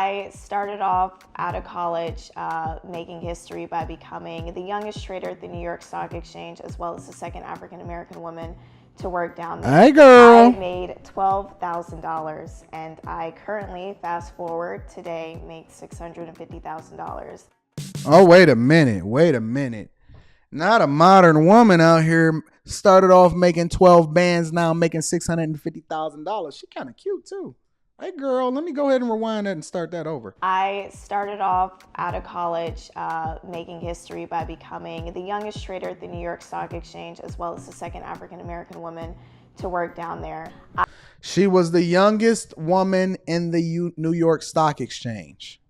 I started off out of college making history by becoming the youngest trader at the New York Stock Exchange, as well as the second African-American woman to work down there. Hey, girl. I made $12,000, and I currently, fast forward, today make $650,000. Oh, wait a minute. Not a modern woman out here started off making 12 bands, now making $650,000. She kind of cute too. Hey girl, let me go ahead and rewind that and start that over. I started off out of college making history by becoming the youngest trader at the New York Stock Exchange, as well as the second African-American woman to work down there. She was the youngest woman in the New York Stock Exchange.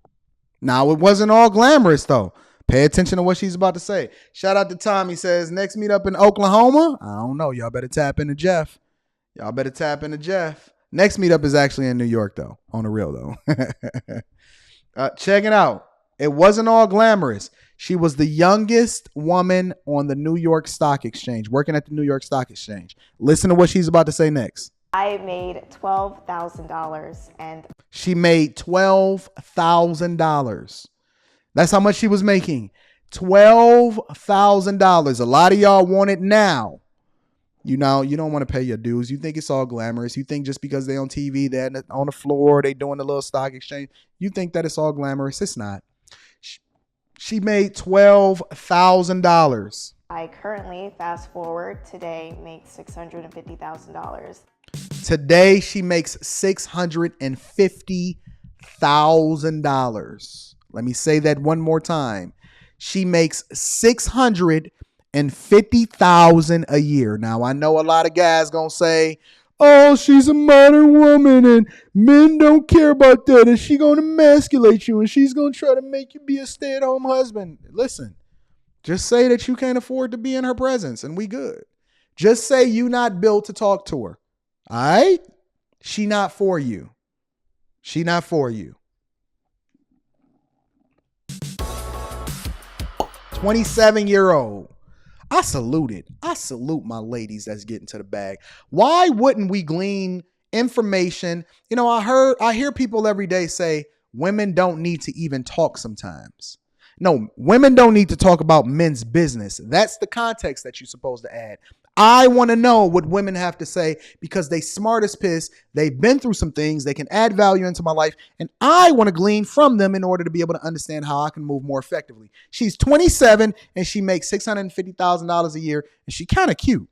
Now, it wasn't all glamorous though. Pay attention to what she's about to say. Shout out to Tom. He says, next meet up in Oklahoma. I don't know. Y'all better tap into Jeff. Next meetup is actually in New York, though. On the real, though. Check it out. It wasn't all glamorous. She was the youngest woman on the New York Stock Exchange, working at the New York Stock Exchange. Listen to what she's about to say next. I made $12,000, and she made $12,000. That's how much she was making. $12,000. A lot of y'all want it now. You know, you don't want to pay your dues. You think it's all glamorous. You think just because they on TV, they're on the floor, they doing the little stock exchange, you think that it's all glamorous. It's not. She made $12,000. I currently, fast forward, today make $650,000. Today, she makes $650,000. Let me say that one more time. She makes $650,000 a year. Now, I know a lot of guys gonna say, oh, she's a modern woman and men don't care about that, and she gonna emasculate you and she's gonna try to make you be a stay-at-home husband. Listen, just say that you can't afford to be in her presence and we good. Just say you not built to talk to her. All right? She not for you. 27-year-old. I salute my ladies that's getting to the bag. Why wouldn't we glean information? You know, I hear people every day say women don't need to even talk sometimes. No, women don't need to talk about men's business. That's the context that you're supposed to add. I want to know what women have to say because they smart as piss. They've been through some things. They can add value into my life. And I want to glean from them in order to be able to understand how I can move more effectively. She's 27 and she makes $650,000 a year. And she kind of cute.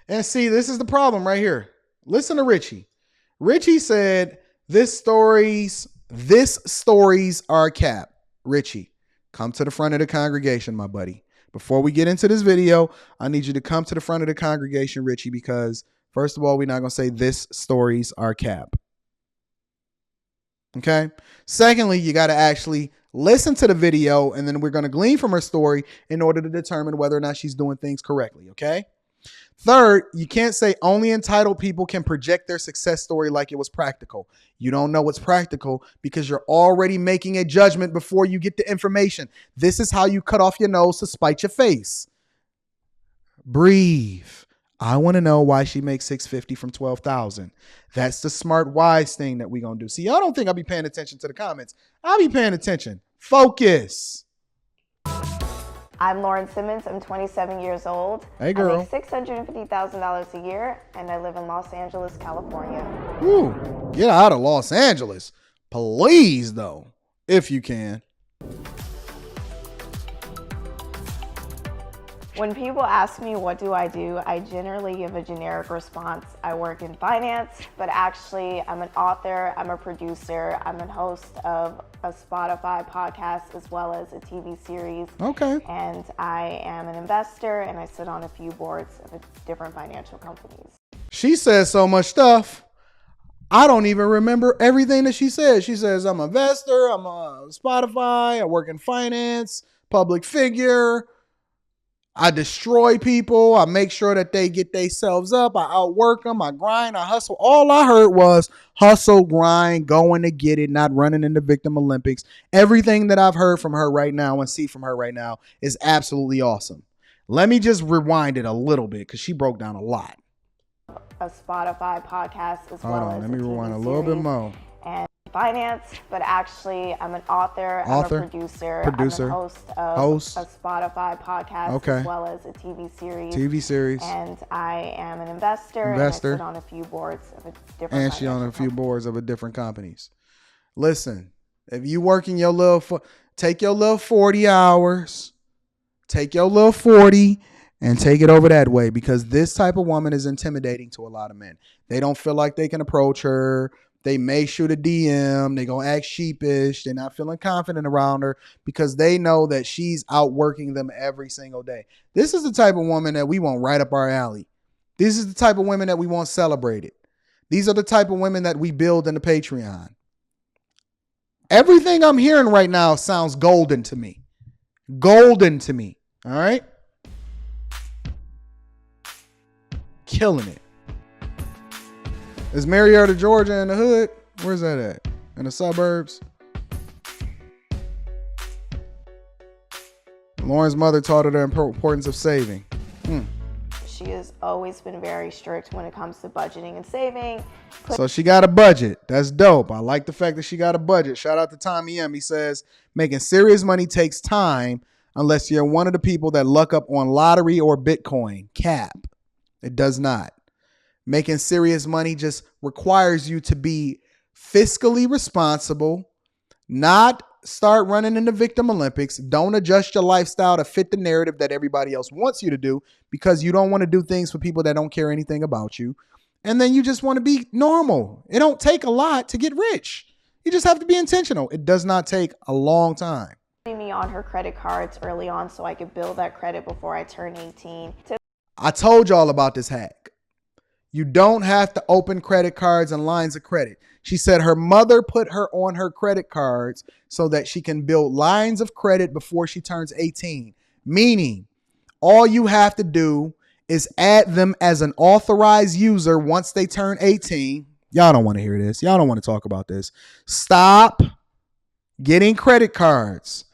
And see, this is the problem right here. Listen to Richie. Richie said, This stories are cap. Richie, come to the front of the congregation, my buddy. Before we get into this video, I need you to come to the front of the congregation, Richie, because first of all, we're not going to say this stories are cap. Okay. Secondly, you got to actually listen to the video, and then we're going to glean from her story in order to determine whether or not she's doing things correctly. Okay. Third, you can't say only entitled people can project their success story like it was practical. You don't know what's practical because you're already making a judgment before you get the information. This is how you cut off your nose to spite your face. Breathe. I want to know why she makes $650 from $12,000. That's the smart, wise thing that we're going to do. See, y'all don't think I'll be paying attention to the comments. I'll be paying attention. Focus. I'm Lauren Simmons. I'm 27 years old. Hey, girl. I make $650,000 a year, and I live in Los Angeles, California. Ooh, get out of Los Angeles. Please, though, if you can. When people ask me what do, I generally give a generic response. I work in finance, but actually I'm an author, I'm a producer, I'm a host of a Spotify podcast as well as a TV series. Okay. And I am an investor and I sit on a few boards of different financial companies. She says so much stuff. I don't even remember everything that she said. She says, I'm an investor, I'm on Spotify, I work in finance, public figure. I destroy people. I make sure that they get themselves up. I outwork them. I grind. I hustle. All I heard was hustle, grind, going to get it, not running in the victim Olympics. Everything that I've heard from her right now and see from her right now is absolutely awesome. Let me just rewind it a little bit because she broke down a lot. A Spotify podcast as well as Let me rewind a TV little bit series more. and finance, but actually I'm an author, I'm a producer, I'm a host of a Spotify podcast as well as a TV series. And I am an investor. And I sit on a few boards of different And she on a few boards of different companies. Listen, if you working your little, take your little 40 hours, take your little 40 and take it over that way, because this type of woman is intimidating to a lot of men. They don't feel like they can approach her. They may shoot a DM. They gonna act sheepish. They're not feeling confident around her because they know that she's outworking them every single day. This is the type of woman that we want right up our alley. This is the type of women that we want celebrated. These are the type of women that we build in the Patreon. Everything I'm hearing right now sounds golden to me. Golden to me. All right? Killing it. Is Marietta, Georgia in the hood? Where's that at? In the suburbs? Lauren's mother taught her the importance of saving. She has always been very strict when it comes to budgeting and saving. So she got a budget. That's dope. I like the fact that she got a budget. Shout out to Tommy M. He says, making serious money takes time unless you're one of the people that luck up on lottery or Bitcoin. Cap. It does not. Making serious money just requires you to be fiscally responsible, not start running in the victim Olympics. Don't adjust your lifestyle to fit the narrative that everybody else wants you to do because you don't want to do things for people that don't care anything about you. And then you just want to be normal. It don't take a lot to get rich. You just have to be intentional. It does not take a long time. Me on her credit cards early on so I could build that credit before I turn 18. I told y'all about this hack. You don't have to open credit cards and lines of credit. She said her mother put her on her credit cards so that she can build lines of credit before she turns 18. Meaning, all you have to do is add them as an authorized user once they turn 18. Y'all don't want to hear this. Y'all don't want to talk about this. Stop getting credit cards.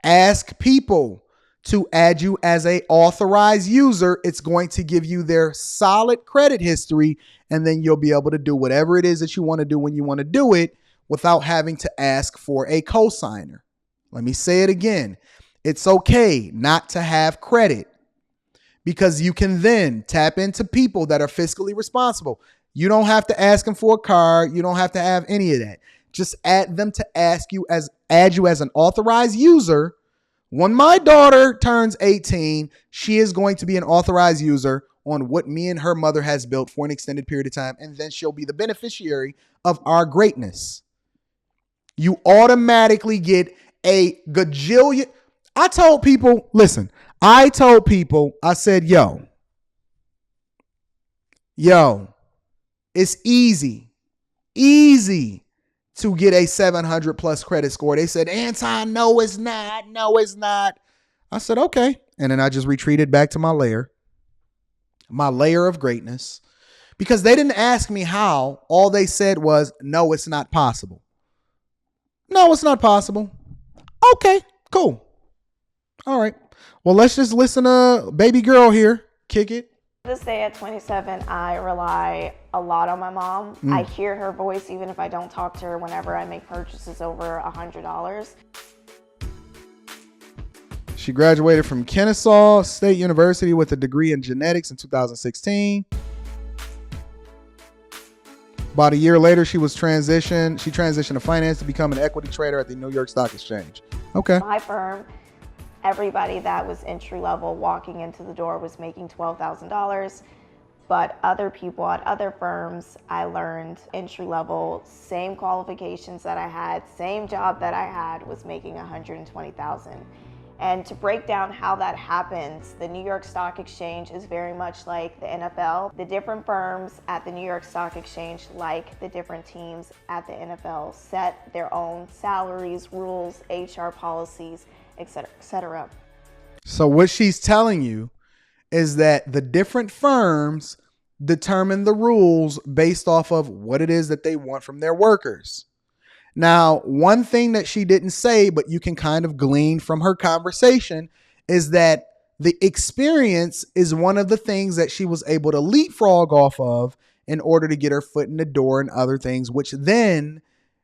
Ask people to add you as a authorized user. It's going to give you their solid credit history, and then you'll be able to do whatever it is that you want to do when you want to do it without having to ask for a cosigner. Let me say it again. It's okay not to have credit because you can then tap into people that are fiscally responsible. You don't have to ask them for a card. You don't have to have any of that. Just add them to add you as an authorized user. When my daughter turns 18, she is going to be an authorized user on what me and her mother has built for an extended period of time, and then she'll be the beneficiary of our greatness. You automatically get a gajillion. I told people, I said, yo, it's easy to get a 700 plus credit score. They said, Anton, no, it's not. I said, okay. And then I just retreated back to my layer of greatness, because they didn't ask me how. All they said was, no, it's not possible. No, it's not possible. Okay, cool. All right. Well, let's just listen to baby girl here. Kick it. To this day at 27, I rely a lot on my mom. I hear her voice even if I don't talk to her whenever I make purchases over $100. She graduated from Kennesaw State University with a degree in genetics in 2016. About a year later, she transitioned to finance to become an equity trader at the New York Stock Exchange. Okay. My firm, everybody that was entry level walking into the door was making $12,000. But other people at other firms, I learned entry level, same qualifications that I had, same job that I had, was making $120,000. And to break down how that happens, the New York Stock Exchange is very much like the NFL. The different firms at the New York Stock Exchange, like the different teams at the NFL, set their own salaries, rules, HR policies, etc., etc. So what she's telling you is that the different firms determine the rules based off of what it is that they want from their workers. Now, one thing that she didn't say, but you can kind of glean from her conversation, is that the experience is one of the things that she was able to leapfrog off of in order to get her foot in the door and other things, which then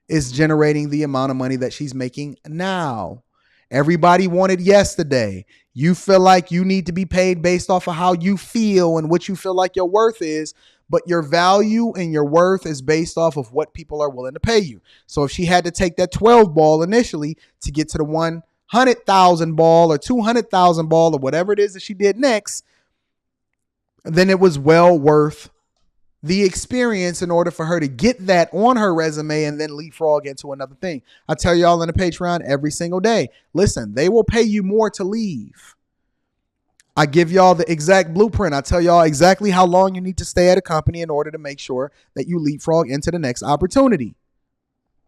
is generating the amount of money that she's making now. Everybody wanted yesterday. You feel like you need to be paid based off of how you feel and what you feel like your worth is, but your value and your worth is based off of what people are willing to pay you. So if she had to take that 12 ball initially to get to the 100,000 ball or 200,000 ball or whatever it is that she did next, then it was well worth the experience in order for her to get that on her resume and then leapfrog into another thing. I tell y'all in the Patreon every single day, listen, they will pay you more to leave. I give y'all the exact blueprint. I tell y'all exactly how long you need to stay at a company in order to make sure that you leapfrog into the next opportunity.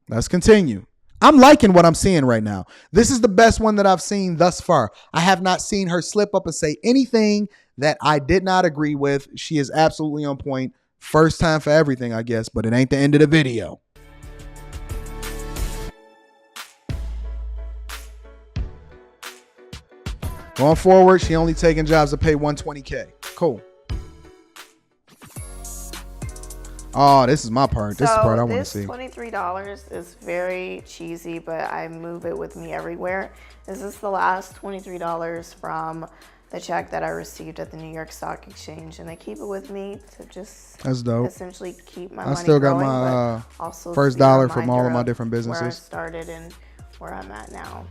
Let's continue. I'm liking what I'm seeing right now. This is the best one that I've seen thus far. I have not seen her slip up and say anything that I did not agree with. She is absolutely on point. First time for everything, I guess, but it ain't the end of the video. Going forward, she only taking jobs that pay $120K. Cool. Oh, this is my part. This is the part I want to see. This $23 is very cheesy, but I move it with me everywhere. This is the last $23 from the check that I received at the New York Stock Exchange, and I keep it with me to just That's dope. essentially keep my I money still got growing, my but also first to be a dollar from all of reminder my different where I businesses. started and where I'm at now.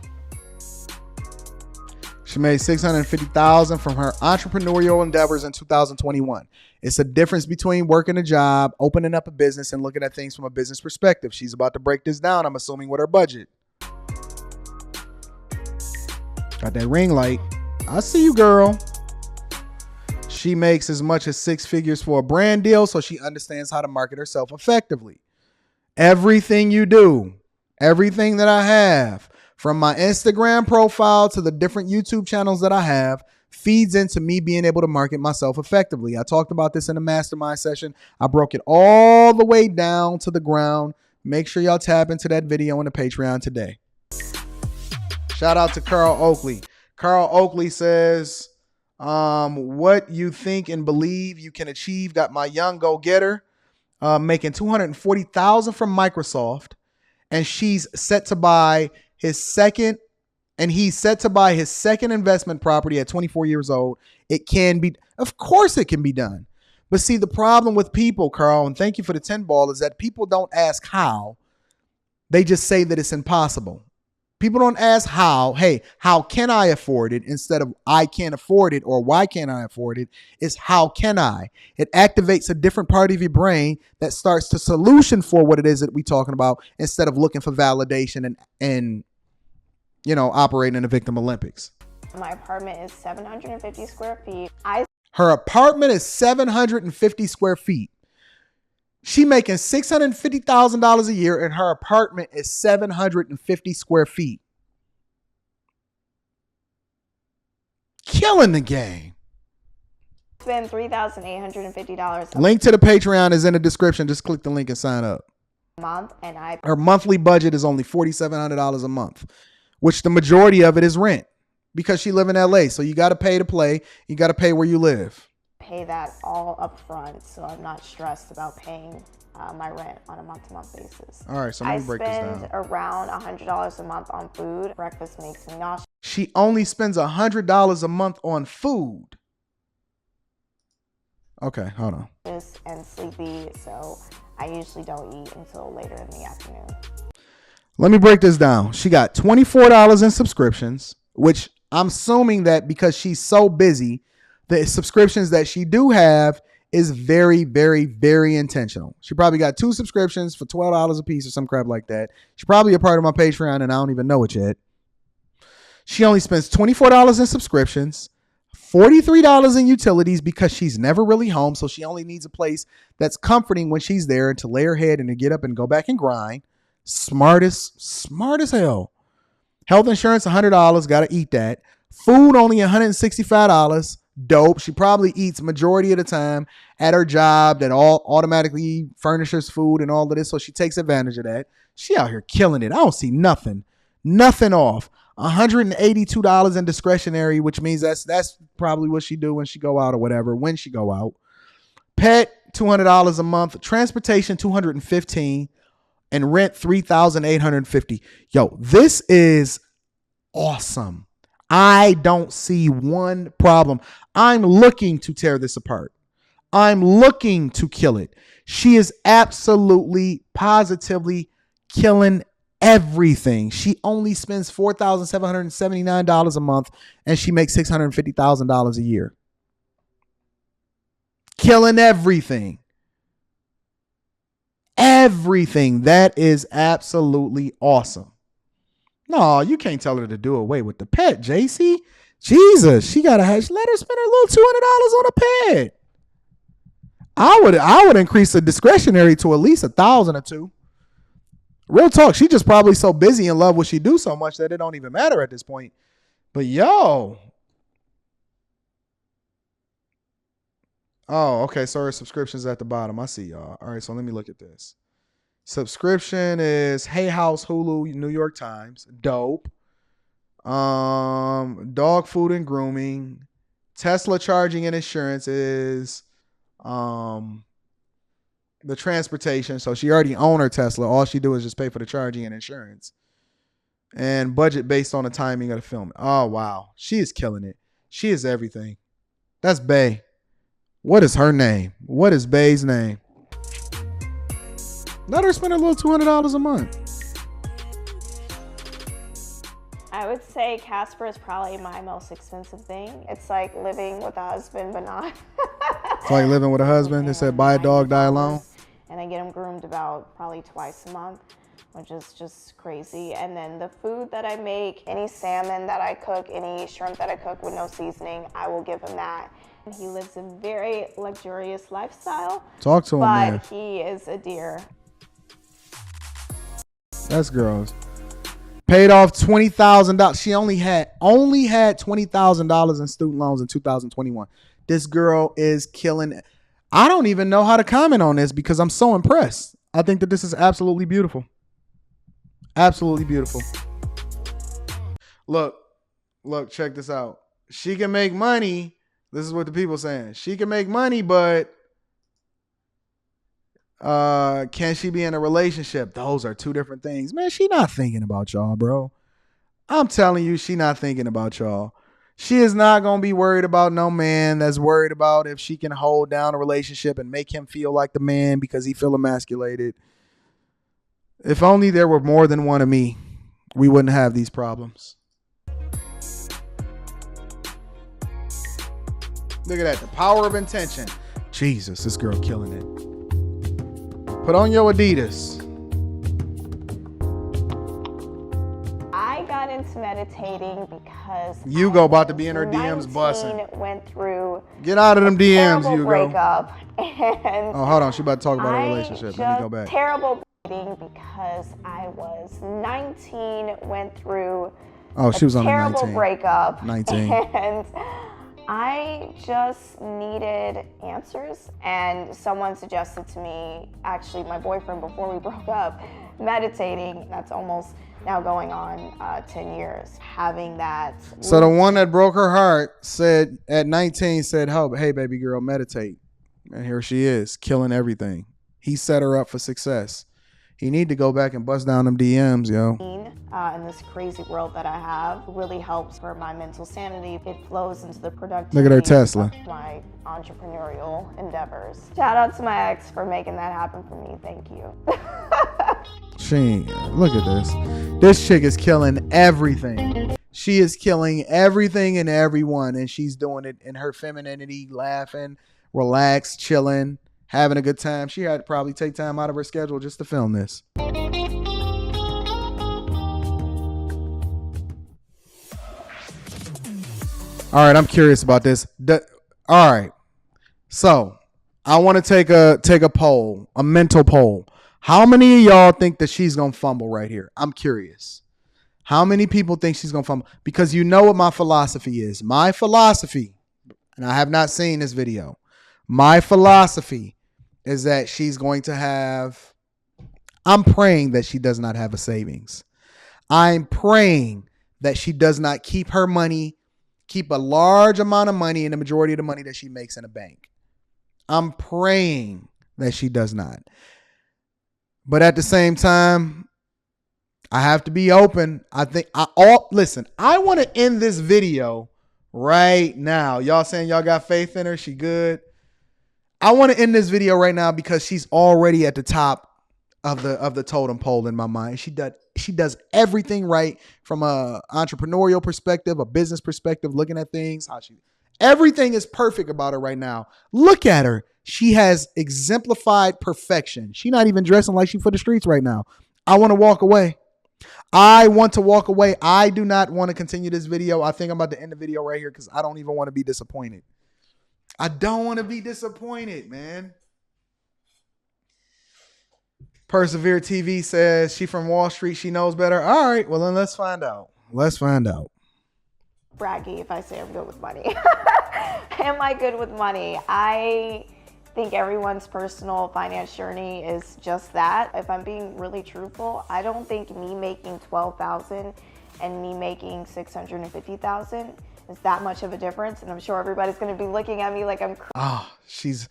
She made $650,000 from her entrepreneurial endeavors in 2021. It's a difference between working a job, opening up a business, and looking at things from a business perspective. She's about to break this down, I'm assuming, with her budget. Got that ring light. I see you, girl. She makes as much as 6 figures for a brand deal, so she understands how to market herself effectively. Everything you do, everything that I have, from my Instagram profile to the different YouTube channels that I have, feeds into me being able to market myself effectively. I talked about this in the mastermind session. I broke it all the way down to the ground. Make sure y'all tap into that video on the Patreon today. Shout out to Carl Oakley. Carl Oakley says, what you think and believe you can achieve. Got my young go-getter making $240,000 from Microsoft, and she's set to buy his second, and he's set to buy his second investment property at 24 years old. It can be, of course it can be done. But see, the problem with people, Carl, and thank you for the 10 ball, is that people don't ask how. They just say that it's impossible. People don't ask how. Hey, how can I afford it? Instead of I can't afford it or why can't I afford it? It's how can I? It activates a different part of your brain that starts to solution for what it is that we're talking about instead of looking for validation and you know, operating in the Victim Olympics. My apartment is 750 square feet. Her apartment is 750 square feet. She making $650,000 a year and her apartment is 750 square feet. Killing the game. Spend $3,850 Link to the Patreon is in the description. Just click the link and sign up. a month, and her monthly budget is only $4,700 a month, which the majority of it is rent because she live in LA. So you got to pay to play. You got to pay where you live. Pay that all up front, so I'm not stressed about paying my rent on a month-to-month basis. All right, so let me break this down. I spend around $100 a month on food. Breakfast makes me nauseous. She only spends $100 a month on food. Okay, hold on. And sleepy, so I usually don't eat until later in the afternoon. Let me break this down. She got $24 in subscriptions, which I'm assuming that because she's so busy, the subscriptions that she do have is very, very, very intentional. She probably got 2 subscriptions for $12 a piece or some crap like that. She's probably a part of my Patreon and I don't even know it yet. She only spends $24 in subscriptions, $43 in utilities because she's never really home. So she only needs a place that's comforting when she's there and to lay her head and to get up and go back and grind. Smart as hell. Health insurance, $100. Got to eat that. Food, only $165. Dope. She probably eats majority of the time at her job that all automatically furnishes food and all of this. So she takes advantage of that. She out here killing it. I don't see nothing off. $182 in discretionary, which means that's probably what she do when she go out or whatever, when she go out. Pet, $200 a month. Transportation, $215, and rent, $3,850. Yo, this is awesome. I don't see one problem. I'm looking to tear this apart. I'm looking to kill it. She is absolutely, positively killing everything. She only spends $4,779 a month, and she makes $650,000 a year. Killing everything. Everything. That is absolutely awesome. No, you can't tell her to do away with the pet, JC. Jesus, she gotta let her spend a little $200 on a pet. I would increase the discretionary to at least $1,000 or $2,000. Real talk, she just probably so busy and love what she do so much that it don't even matter at this point. But yo. Oh, okay. So her subscription's at the bottom. I see y'all. All right, so let me look at this. Subscription is Hay House, Hulu, New York Times. Dope. Dog food and grooming. Tesla charging and insurance is the transportation. So she already owned her Tesla. All she do is just pay for the charging and insurance. And budget based on the timing of the film. Oh, wow. She is killing it. She is everything. That's Bae. What is her name? What is Bae's name? Let her spend a little $200 a month. I would say Casper is probably my most expensive thing. It's like living with a husband, but not. It's like living with a husband. They said buy a dog, die alone. And I get him groomed about probably twice a month, which is just crazy. And then the food that I make, any salmon that I cook, any shrimp that I cook with no seasoning, I will give him that. And he lives a very luxurious lifestyle. Talk to him, man. But he is a dear. That's gross. Paid off $20,000. She only had $20,000 in student loans in 2021. This girl is killing it. I don't even know how to comment on this because I'm so impressed. I think that this is absolutely beautiful. Absolutely beautiful. Look, check this out. She can make money. This is what the people saying. She can make money, but can she be in a relationship? Those are two different things. Man, she not thinking about y'all, bro. I'm telling you, she not thinking about y'all. She is not going to be worried about no man that's worried about if she can hold down a relationship and make him feel like the man because he feel emasculated. If only there were more than one of me, we wouldn't have these problems. Look at that. The power of intention. Jesus, this girl killing it. Put on your Adidas. I got into meditating because Hugo about to be in her DMs bussing. Went through. Get out of them DMs, Hugo. Breakup, and oh, hold on. She about to talk about her relationship. Let me go back. Terrible because I was 19. Went through. Oh, she was on a 19. Terrible breakup. 19. And I just needed answers, and someone suggested to me, actually my boyfriend before we broke up, meditating. That's almost now going on 10 years, having that. So the one that broke her heart said at 19 said, hey, baby girl, meditate. And here she is, killing everything. He set her up for success. He need to go back and bust down them DMs, yo. In this crazy world that I have, really helps for my mental sanity. It flows into the productivity. Look at her Tesla. Of my entrepreneurial endeavors. Shout out to my ex for making that happen for me. Thank you. Look at this. This chick is killing everything. She is killing everything and everyone, and she's doing it in her femininity, laughing, relaxed, chilling, having a good time. She had to probably take time out of her schedule just to film this. All right, I'm curious about this. All right, so I want to take a poll, a mental poll. How many of y'all think that she's gonna fumble right here? I'm curious. How many people think she's gonna fumble? Because you know what my philosophy is. My philosophy, and I have not seen this video. My philosophy is that she's going to have. I'm praying that she does not have a savings. I'm praying that she does not keep a large amount of money and the majority of the money that she makes in a bank. I'm praying that she does not. But at the same time, I have to be open. I want to end this video right now. Y'all saying y'all got faith in her? She good? I want to end this video right now because she's already at the top of the totem pole in my mind. She does everything right from a entrepreneurial perspective, a business perspective, looking at things. Everything is perfect about her right now. Look at her. She has exemplified perfection. She's not even dressing like she for the streets right now. I want to walk away. I do not want to continue this video. I think I'm about to end the video right here because I don't even want to be disappointed. I don't want to be disappointed, man. Persevere TV says she from Wall Street. She knows better. All right. Well, then let's find out. Braggy if I say I'm good with money. Am I good with money? I think everyone's personal finance journey is just that. If I'm being really truthful, I don't think me making $12,000 and me making $650,000 is that much of a difference. And I'm sure everybody's going to be looking at me like I'm crazy. Oh, she's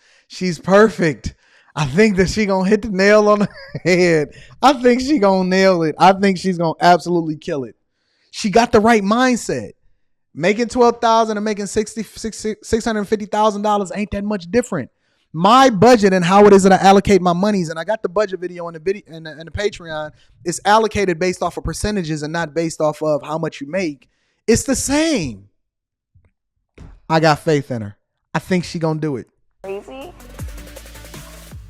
perfect. I think that she gonna hit the nail on the head. I think she gonna nail it. I think she's gonna absolutely kill it. She got the right mindset. Making $12,000 and making $650,000 ain't that much different. My budget and how it is that I allocate my monies, and I got the budget video in the video and the Patreon, is allocated based off of percentages and not based off of how much you make. It's the same. I got faith in her. I think she gonna do it. Crazy.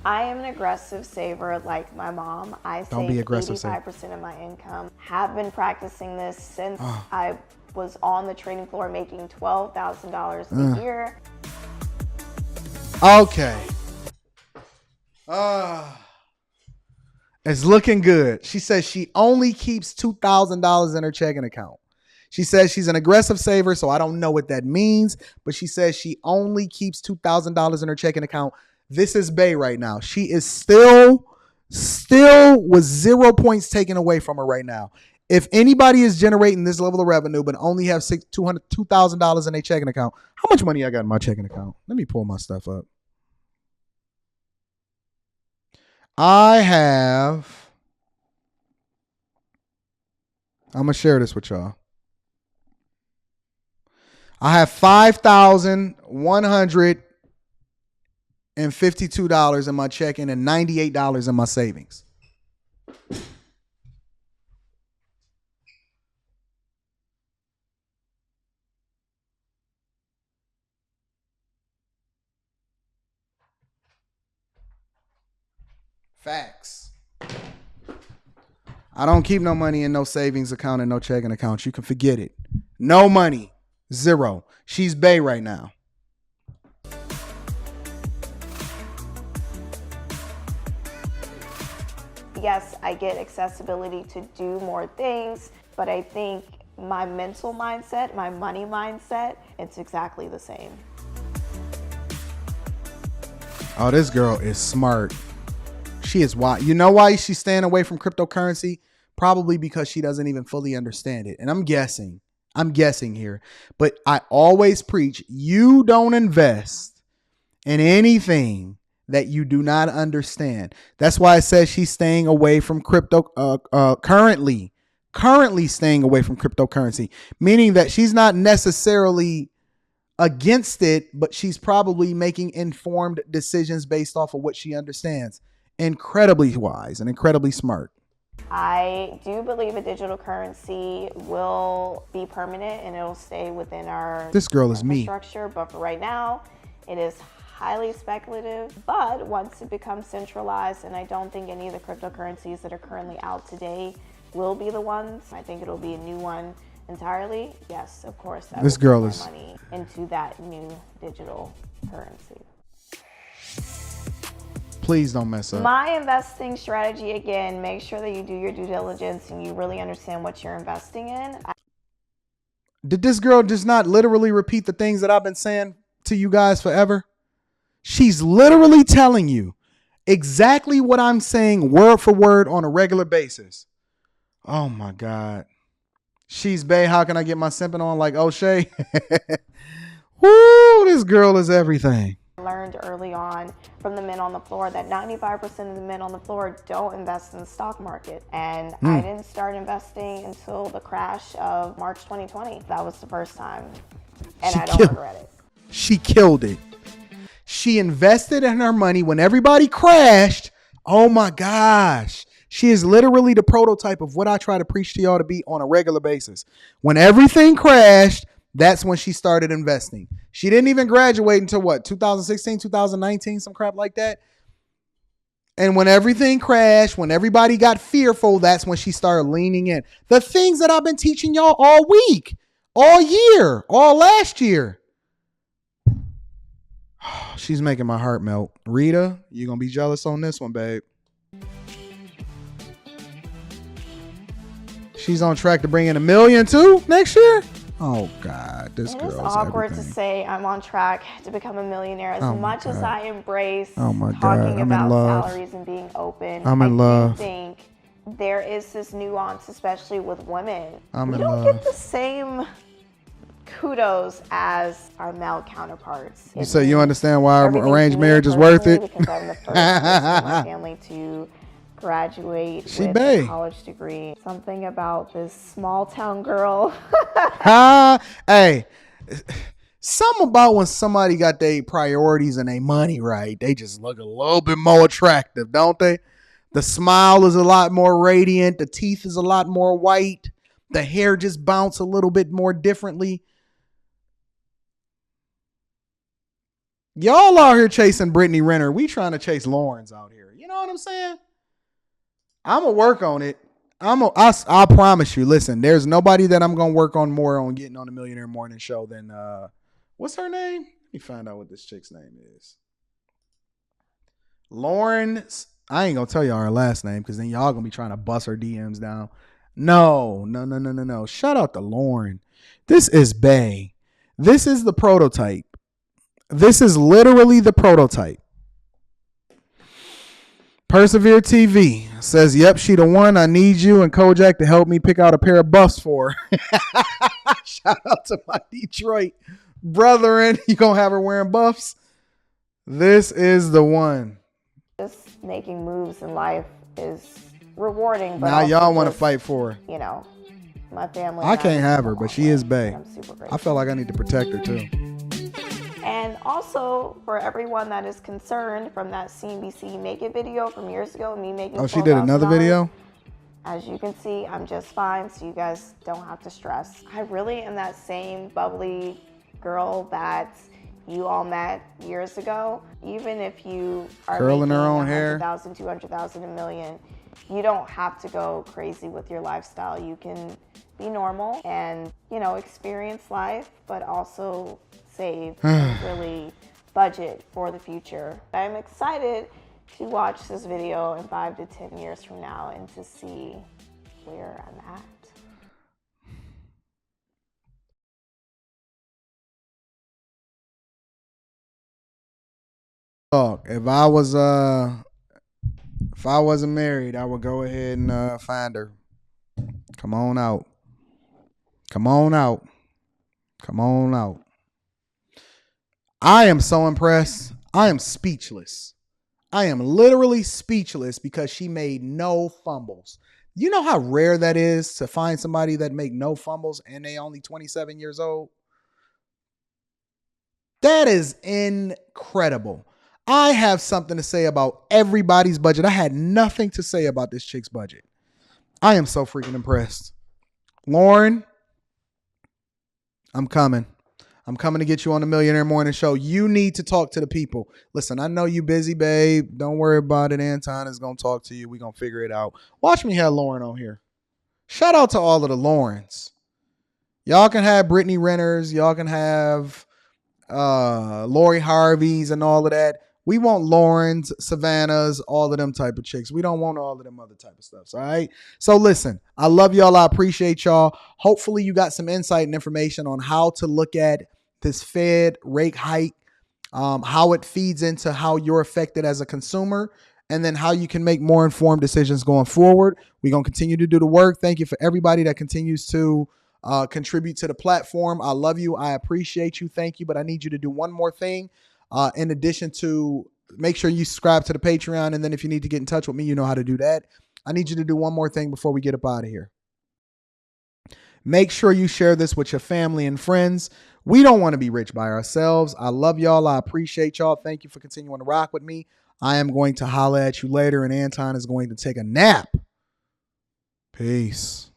I am an aggressive saver like my mom. I Don't save be aggressive, 85% of my income. Have been practicing this since I was on the trading floor making $12,000 a year. Okay. It's looking good. She says she only keeps $2,000 in her checking account. She says she's an aggressive saver, so I don't know what that means, but she says she only keeps $2,000 in her checking account. This is Bay right now. She is still with 0 points taken away from her right now. If anybody is generating this level of revenue but only have $2,000 in their checking account, how much money I got in my checking account? Let me pull my stuff up. I'm going to share this with y'all. I have $5,152 in my checking and $98 in my savings. Facts. I don't keep no money in no savings account and no checking account. You can forget it. No money. Zero. She's Bay right now. Yes, I get accessibility to do more things, but I think my mental mindset, my money mindset, it's exactly the same. Oh, this girl is smart. She is why. You know why she's staying away from cryptocurrency? Probably because she doesn't even fully understand it. And I'm guessing here, but I always preach, you don't invest in anything that you do not understand. That's why it says she's staying away from crypto, currently staying away from cryptocurrency, meaning that she's not necessarily against it, but she's probably making informed decisions based off of what she understands. Incredibly wise and incredibly smart. I do believe a digital currency will be permanent and it'll stay within our This girl is me. Structure, but for right now, it is highly speculative. But once it becomes centralized, and I don't think any of the cryptocurrencies that are currently out today will be the ones. I think it'll be a new one entirely. Yes, of course. This girl is money into that new digital currency. Please don't mess up. My investing strategy, again, make sure that you do your due diligence and you really understand what you're investing in. Did this girl just not literally repeat the things that I've been saying to you guys forever? She's literally telling you exactly what I'm saying word for word on a regular basis. Oh my God. She's bae. How can I get my simping on like O'Shea? Woo, this girl is everything. I learned early on from the men on the floor that 95% of the men on the floor don't invest in the stock market. And I didn't start investing until the crash of March 2020. That was the first time. And I don't regret it. She killed it. She invested in her money when everybody crashed. Oh my gosh. She is literally the prototype of what I try to preach to y'all to be on a regular basis. When everything crashed, that's when she started investing. She didn't even graduate until what, 2016, 2019, some crap like that. And when everything crashed, when everybody got fearful, that's when she started leaning in. The things that I've been teaching y'all all week, all year, all last year. She's making my heart melt. Rita, you're going to be jealous on this one, babe. She's on track to bring in $1 million too next year. Oh God, this girl is awkward everything. to say I'm on track to become a millionaire. As much as I embrace talking about salaries and being open, I do think there is this nuance, especially with women. We don't get the same kudos as our male counterparts. You say you understand why arranged marriage is worth it? Because I'm the first person in my family to graduate with a college degree. Something about this small town girl. Hey, something about when somebody got their priorities and their money right, they just look a little bit more attractive, don't they? The smile is a lot more radiant. The teeth is a lot more white. The hair just bounce a little bit more differently. Y'all out here chasing Brittany Renner. We trying to chase Lawrence out here. You know what I'm saying? I'm going to work on it. I promise you, listen, there's nobody that I'm going to work on more on getting on the Millionaire Morning Show than, what's her name? Let me find out what this chick's name is. Lauren, I ain't going to tell y'all her last name because then y'all going to be trying to bust her DMs down. No. Shout out to Lauren. This is Bay. This is the prototype. This is literally the prototype. Persevere TV says, yep, she the one. I need you and Kojak to help me pick out a pair of buffs for her. Shout out to my Detroit brethren. You gonna have her wearing buffs? This is the one. Just making moves in life is rewarding. But now y'all want to fight for her. You know, my family. I can't have her, but she is bae. I'm super grateful. I feel like I need to protect her too. And also for everyone that is concerned from that CNBC Naked video from years ago, me making. Oh, she did another video? As you can see, I'm just fine, so you guys don't have to stress. I really am that same bubbly girl that you all met years ago. Even if you are curling her own hair, 100,000, 200,000, $1 million, you don't have to go crazy with your lifestyle. You can be normal and, you know, experience life, but also save and really budget for the future. I'm excited to watch this video in 5 to 10 years from now and to see where I'm at. If I wasn't married, I would go ahead and find her. Come on out. Come on out. Come on out. I am so impressed. I am speechless. I am literally speechless because she made no fumbles. You know how rare that is to find somebody that make no fumbles and they only 27 years old? That is incredible. I have something to say about everybody's budget. I had nothing to say about this chick's budget. I am so freaking impressed. Lauren, I'm coming. I'm coming to get you on the Millionaire Morning Show. You need to talk to the people. Listen, I know you busy, babe. Don't worry about it. Anton is going to talk to you. We're going to figure it out. Watch me have Lauren on here. Shout out to all of the Laurens. Y'all can have Brittany Renners. Y'all can have Lori Harveys and all of that. We want Laurens, Savannahs, all of them type of chicks. We don't want all of them other type of stuff. All right. So listen, I love y'all. I appreciate y'all. Hopefully you got some insight and information on how to look at this Fed rate hike, how it feeds into how you're affected as a consumer, and then how you can make more informed decisions going forward. We're going to continue to do the work. Thank you for everybody that continues to contribute to the platform. I love you. I appreciate you. Thank you. But I need you to do one more thing. In addition to make sure you subscribe to the Patreon. And then if you need to get in touch with me, you know how to do that. I need you to do one more thing before we get up out of here. Make sure you share this with your family and friends. We don't want to be rich by ourselves. I love y'all. I appreciate y'all. Thank you for continuing to rock with me. I am going to holler at you later, and Anton is going to take a nap. Peace.